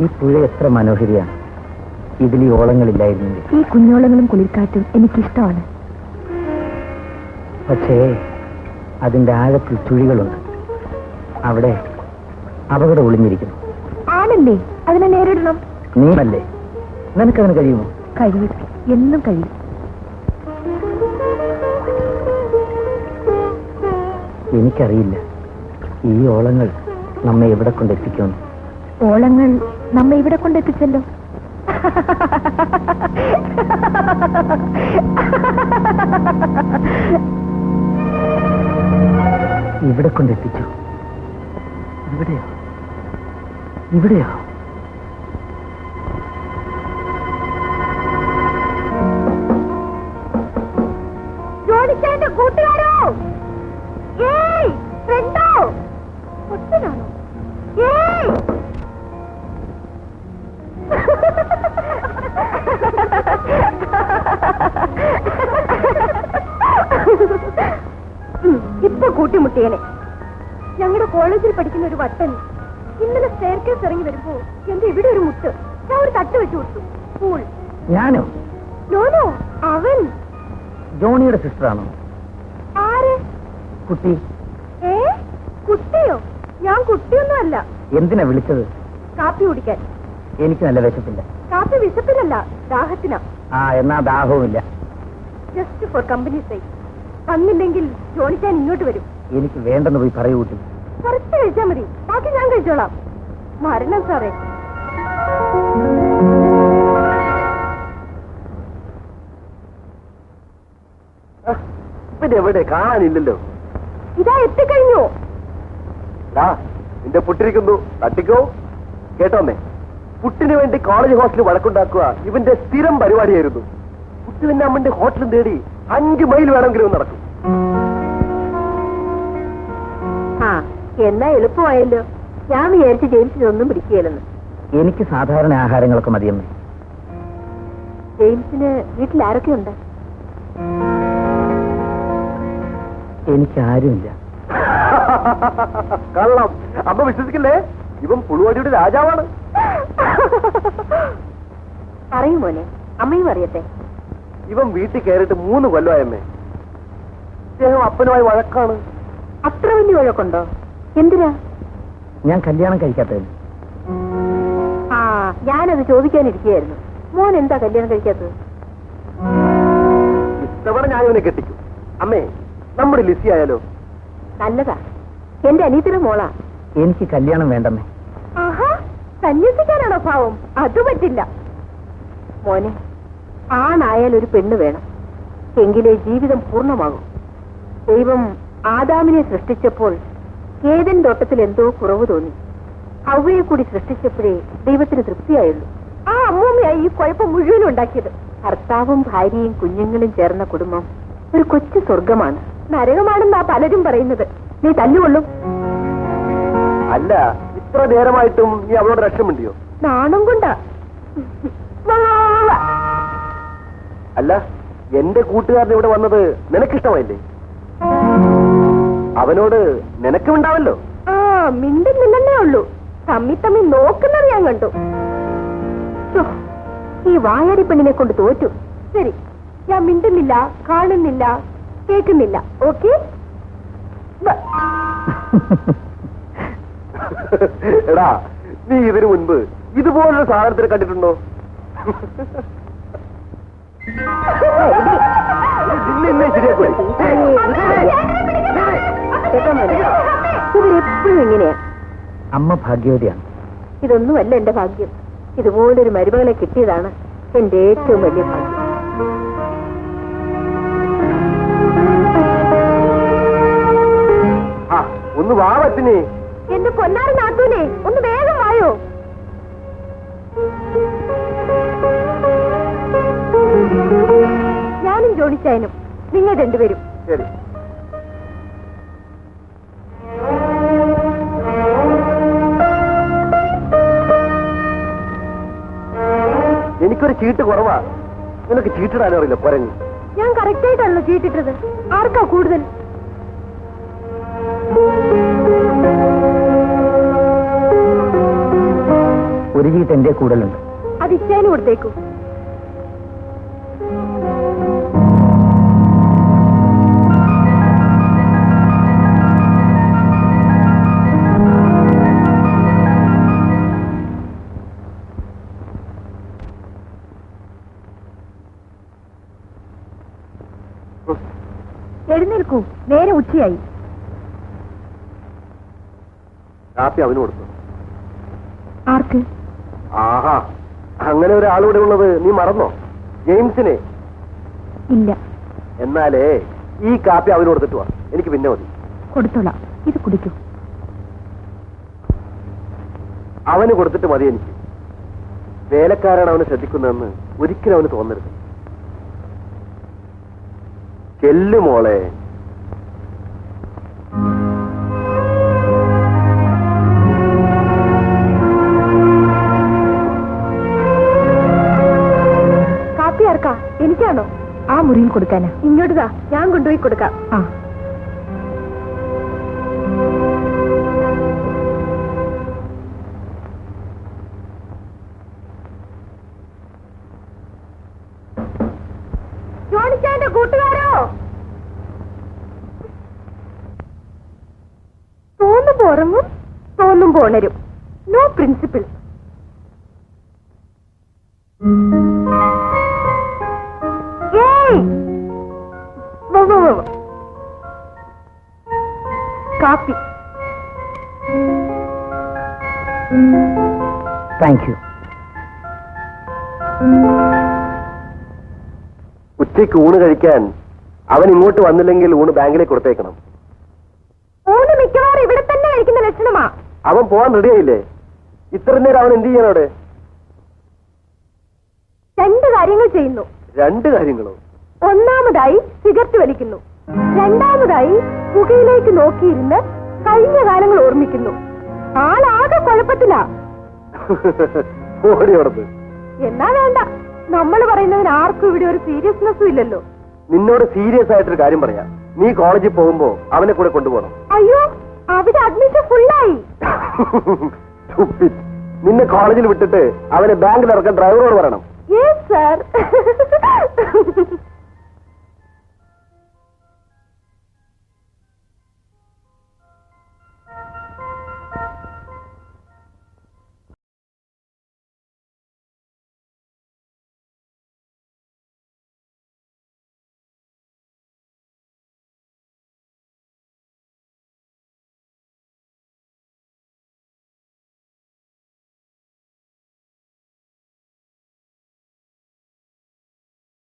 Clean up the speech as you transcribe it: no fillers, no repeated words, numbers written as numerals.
ഈ പുഴ എത്ര മനോഹരിയാണ്. ഇതിൽ ഈ ഓളങ്ങളില്ലായിരുന്നെങ്കിൽ. ഈ കുഞ്ഞോളങ്ങളും കുളിർക്കാറ്റും എനിക്കിഷ്ടമാണ്. പക്ഷേ അതിന്റെ ആഴത്തിൽ ചുഴികളുണ്ട്. അവിടെ അപകടം ഒളിഞ്ഞിരിക്കുന്നു. ആണല്ലേ? അതിനെ നേരിടണം. നീയല്ലേ? നിനക്കതിന് കഴിയുമോ? കഴിയും, എന്നും കഴിയും. എനിക്കറിയില്ല ഈ ഓളങ്ങൾ നമ്മെ എവിടെ കൊണ്ടെത്തിക്കുമെന്ന്. ഓളങ്ങൾ നമ്മെ ഇവിടെ കൊണ്ടെത്തിച്ചല്ലോ. ഇവിടെ കൊണ്ടെത്തിച്ചു. ഇവിടെയോ? ഇവിടെയോ? ജോണിച്ചാന്റെ കൂട്ടുകാരോ? ഏയ് ഫ്രണ്ടോ? ഒറ്റനാണോ? ഏയ് ഇപ്പൊ കൂട്ടിമുട്ടിയനെ. ഞങ്ങളുടെ കോളേജിൽ പഠിക്കുന്ന ഒരു വട്ടൻ ഇന്നലെ സ്റ്റെയർകേസ് ഇറങ്ങി വരുമ്പോ എന്റെ ഇവിടെ ഒരു മുട്ട്. ഞാൻ ഒരു തട്ട് വെച്ചു കൊടുത്തു. സ്കൂൾ. ഞാനോ? നോനോ, അവൻ. ജോണിയുടെ സിസ്റ്ററാണോ? ആര്? കുട്ടി. കുട്ടിയോ? ഞാൻ കുട്ടിയൊന്നും അല്ല. എന്തിനാ വിളിച്ചത്? കാപ്പി കുടിക്കാൻ. എനിക്ക് നല്ല വിശപ്പില്ല. കാപ്പി വിശപ്പിലല്ല, ദാഹത്തിനാ. എന്നാ ദാഹവുമില്ല. Just for company side. വന്നില്ലെങ്കിൽ ജോണിക്കാൻ ഇങ്ങോട്ട് വരും. എനിക്ക് വേണ്ടെന്ന് പോയി പറയൂ കുട്ടി. കുറച്ച് കഴിച്ചാൽ മതി, ബാക്കി ഞാൻ കഴിച്ചോളാം. മരണം സാറേ. പിന്നെ എവിടെ കാണാനില്ലല്ലോ. ഇതാ എത്തിക്കഴിഞ്ഞു. നിന്റെ പുട്ടിരിക്കുന്നു, തട്ടിക്കോ. കേട്ടോന്നേ, പുട്ടിന് വേണ്ടി കോളേജ് ഹോസ്റ്റലിൽ വഴക്കുണ്ടാക്കുക ഇവന്റെ സ്ഥിരം പരിപാടിയായിരുന്നു. പുട്ട് പിന്നെ അമ്മന്റെ ഹോട്ടലും തേടി 5 മൈൽ വേണമെങ്കിലും നടക്കും. എന്നാ എളുപ്പമായല്ലോ. ഞാൻ വിചാരിച്ച് ജെയിംസിനൊന്നും പിടിക്കുകയില്ലെന്ന്. എനിക്ക് സാധാരണ ആഹാരങ്ങളൊക്കെ മതിയമ്മേ. ജെയിംസിന് വീട്ടിൽ ആരൊക്കെയുണ്ട്? എനിക്ക് ആരുമില്ല. കള്ളം. അമ്മ വിശ്വസിക്കില്ലേ? ഇവൻ പുളുവാടിയുടെ രാജാവാണ്. പറയും മോനെ, അമ്മയും അറിയട്ടെ. ഇവൻ വീട്ടിൽ കയറിയിട്ട് 3 കൊല്ലമായമ്മേ. അദ്ദേഹം അപ്പനുമായി വഴക്കാണ്. അത്ര വലിയ വഴക്കുണ്ടോ? എന്തിനാ? ഞാൻ കല്യാണം കഴിക്കാത്തതിന്. ഞാനത് ചോദിക്കാനിരിക്കുകയായിരുന്നു. മോൻ എന്താ കല്യാണം കഴിക്കാത്തത്? ഇത്തവണ ഞാൻ ഇവനെ കെട്ടിക്കും. അമ്മേ, നമ്മുടെ ലിസി ആയാലോ? നല്ലതാ. എന്റെ അനിയത്തിന്റെ മോളാ. എനിക്ക് കല്യാണം വേണ്ടമ്മേ. സന്യസിക്കാനാണോ ഭാവം? അത് പറ്റില്ല മോനെ. ആണായാൽ ഒരു പെണ്ണ് വേണം, എങ്കിലേ ജീവിതം പൂർണ്ണമാകും. ദൈവം ആദാമിനെ സൃഷ്ടിച്ചപ്പോൾ ഏദൻ തോട്ടത്തിൽ എന്തോ കുറവ് തോന്നി. ഹവ്വയെ കൂടി സൃഷ്ടിച്ചപ്പോഴേ ദൈവത്തിന് തൃപ്തിയായുള്ളൂ. ആ അമ്മൂമ്മയായി ഈ കുഴപ്പം മുഴുവനും ഉണ്ടാക്കിയത്. ഭർത്താവും ഭാര്യയും കുഞ്ഞുങ്ങളും ചേർന്ന കുടുംബം ഒരു കൊച്ചു സ്വർഗമാണ്. നരകമാണെന്നാ പലരും പറയുന്നത്. നീ തല്ലുകൊള്ളും. അല്ല, ഇത്ര നേരമായിട്ടും നീ അവളോട് രക്ഷമുണ്ടിയോ? നാണം കൊണ്ടാ. അല്ല, എന്റെ കൂട്ടുകാരൻ ഇവിടെ വന്നത് നിനക്കിഷ്ടമായില്ലേ? അവനോട് നിനക്കുമുണ്ടാവല്ലോ. മിണ്ടുന്നില്ലെന്നേ ഉള്ളൂ. തമ്മി തമ്മി നോക്കുന്നത് ഞാൻ കണ്ടു. ഈ വായാടി പെണ്ണിനെ കൊണ്ട് തോറ്റു. ശരി, ഞാൻ മിണ്ടുന്നില്ല, കാണുന്നില്ല, കേൾക്കുന്നില്ല. ഓക്കെ? എടാ, നീ ഇതിനു മുൻപ് ഇതുപോലൊരു സാധനത്തിനെ കണ്ടിട്ടുണ്ടോ? ഇവരെപ്പോഴും ഇങ്ങനെയാ. അമ്മ ഭാഗ്യവതിയാണ്. ഇതൊന്നുമല്ല എന്റെ ഭാഗ്യം. ഇതുപോലൊരു മരുമകളെ കിട്ടിയതാണ് എന്റെ ഏറ്റവും വലിയ ഭാഗ്യം. ഒന്ന് വാ പറ്റിനെ. എന്റെ പൊന്നാറ് നാത്തൂനെ, ഒന്ന് വേഗം വായോ. ഞാനും ജോണിച്ചായനും നിങ്ങൾ രണ്ടുപേരും. ശരി. എനിക്കൊരു ചീട്ട് കുറവാ. നിനക്ക് ചീട്ടിടാനോ അറിയില്ല കുരങ്ങ്. ഞാൻ കറക്റ്റായിട്ടാണല്ലോ ചീട്ടിട്ടത്. ആർക്കാ കൂടുതൽ? ഒരു ചീട്ട് എന്റെ കൂടുതലുണ്ട്. അത് ഇച്ചാനും കൊടുത്തേക്കൂ. എഴുന്നേൽക്കൂ, നേരെ ഉച്ചയായി. കാപ്പി അവന് കൊടുത്തു. ആർക്ക്? ആഹാ, അങ്ങനെ ഒരാളിവിടെ ഉള്ളത് നീ മറന്നോ? ജെയിംസിനെ. ഇല്ല. എന്നാലേ ഈ കാപ്പി അവന് കൊടുത്തിട്ട് വാ, എനിക്ക് പിന്നെ മതി. കൊടുത്തോളാം, ഇത് കുടിക്കൂ. അവന് കൊടുത്തിട്ട് മതി എനിക്ക്. വേലക്കാരാണ് അവനെ ശ്രദ്ധിക്കുന്നതെന്ന് ഒരിക്കലും അവന് തോന്നരുത്. ചെല്ലു മോളെ. കാപ്പി ആർക്കാ? എനിക്കാണോ? ആ മുറിയിൽ കൊടുക്കാനാ. ഇങ്ങോട്ടാ, ഞാൻ കൊണ്ടുപോയി കൊടുക്കാം. ആ. ജോണിച്ചാന്റെ കൂട്ടുകാരോ? തോന്നുമ്പോ ഉറങ്ങും, തോന്നുമ്പോ ഉണരും. No principle. കാപ്പി. Thank you. ഉച്ചയ്ക്ക് ഊണ് കഴിക്കാൻ അവൻ ഇങ്ങോട്ട് വന്നില്ലെങ്കിൽ ഊണ് ബാങ്കിലേക്ക് കൊടുത്തേക്കണം. ഊണ് മിക്കവാറും ഇവിടെ തന്നെ കഴിക്കുന്ന ലക്ഷണമാ. അവൻ പോവാൻ റെഡിയായില്ലേ? ഇത്ര നേരം അവൻ എന്ത് ചെയ്യാനവിടെ? രണ്ട് കാര്യങ്ങൾ ചെയ്യുന്നു. രണ്ട് കാര്യങ്ങളോ? ഒന്നാമതായി സിഗരറ്റ് വലിക്കുന്നു, രണ്ടാമതായി പുകയിലേക്ക് നോക്കിയിരുന്ന് കഴിഞ്ഞ കാലങ്ങൾ ഓർമ്മിക്കുന്നു. ആളാകെ കുഴപ്പത്തിലാ. ഓടിയോടത്ത്. എന്നാ വേണ്ട, നമ്മൾ പറയുന്നതിന് ആർക്കും ഇവിടെ ഒരു സീരിയസ്നെസ്സും ഇല്ലല്ലോ. നിന്നോട് സീരിയസ് ആയിട്ടൊരു കാര്യം പറയാം. നീ കോളേജിൽ പോകുമ്പോ അവനെ കൂടെ കൊണ്ടുപോകണം. അയ്യോ, അവിടെ അഡ്മിഷൻ ഫുള്ളായി. നിന്നെ കോളേജിൽ വിട്ടിട്ട് അവനെ ബാങ്കിൽ ഇറക്കാൻ ഡ്രൈവറോട് പറയണം. Yes sir.